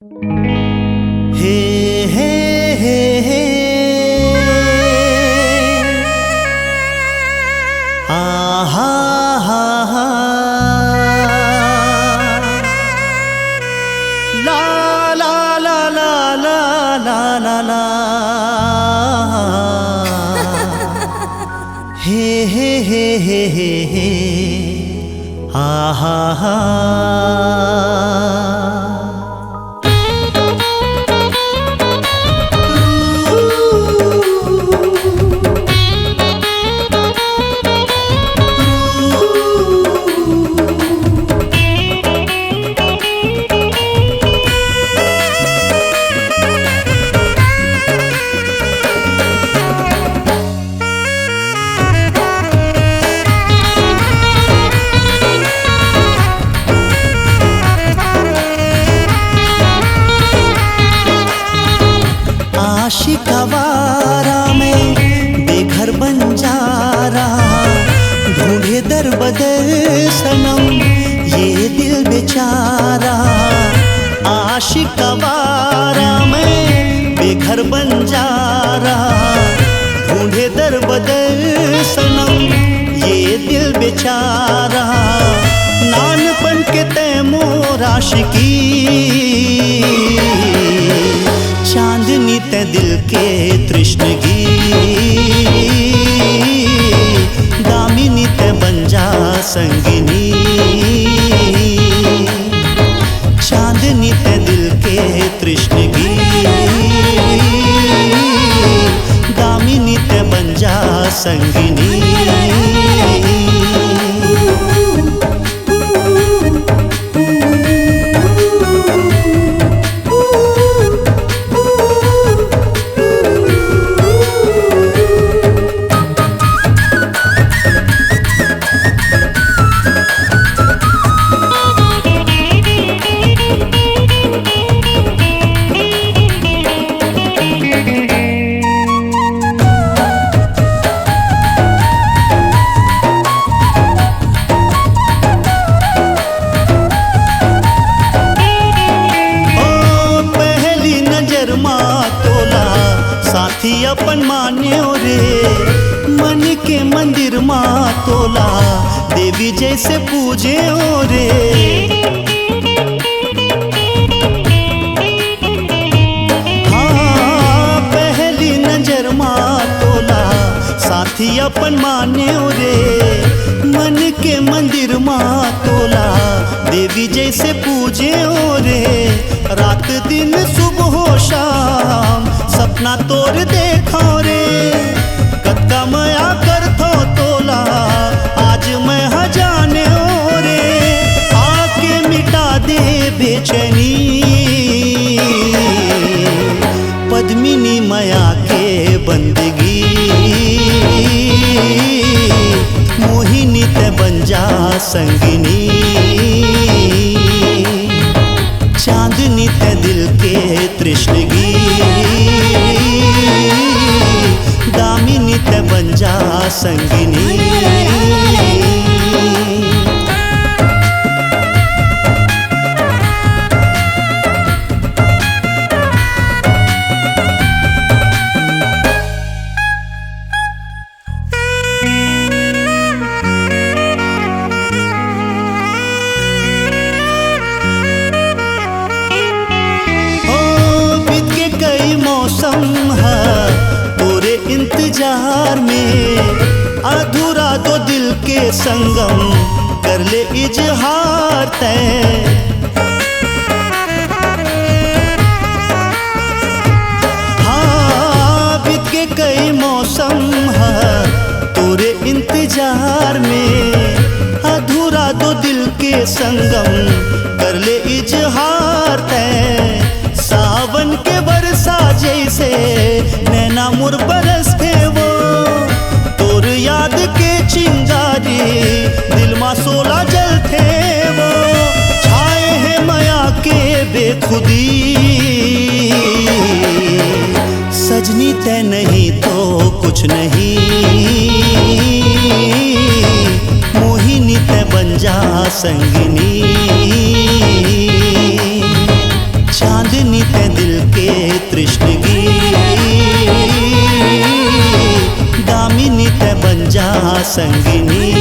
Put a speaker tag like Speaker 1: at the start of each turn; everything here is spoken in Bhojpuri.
Speaker 1: हे हे हे हे आहा हा हा ला ला ला ला ला ला ला ला हे हे हे हे हे हे आहा हा आशिकावारा में बेघर बन जा रहा, ढूंढे दर बदर सनम ये दिल बेचारा। आशिकावारा में बेघर बन जा रहा, ढूंढे दर बदर सनम ये दिल बेचारा। नानपन के तैमूर आशिकी, चांदनी ते दिल के तृष्णगी, दामिनी ते बन जा संगिनी। चांदनी ते दिल के तृष्णगी, दामिनी ते बन जा संगिनी। साथी अपन मान्यो रे, मन के मंदिर माँ तोला, देवी जैसे पूजे ओ रे। हाँ पहली नजर माँ तोला, साथी अपन मान्यो रे, मन के मंदिर माँ तोला, देवी जैसे पूजे ओ रे। रात दिन सुबह शाम सपना तोर देखो रे, कत्ता मया कर थो तोला, आज मैं हजाने ओ रे। आके मिटा दे बेचैनी, पद्मिनी मया के बंदगी, मोहिनी ते बन जा संगिनी। चांदनी ते दिल के तृष्णगी, दामिनी ते बन जा संगिनी। मौसम है पूरे इंतजार में, अधूरा दो दिल के संगम कर ले इजहार तय। हाँ बीत के कई मौसम है पूरे इंतजार में, अधूरा दो दिल के संगम कर ले इजहार तय। सावन के बरसा जैसे नैना मुर बरस थे वो, तोर याद के चिंगारी दिल मा सोला जल थे वो। छाए हैं माया के बेखुदी, सजनी ते नहीं तो कुछ नहीं, मोहिनी ते बन जा संगिनी। चांद संगिनी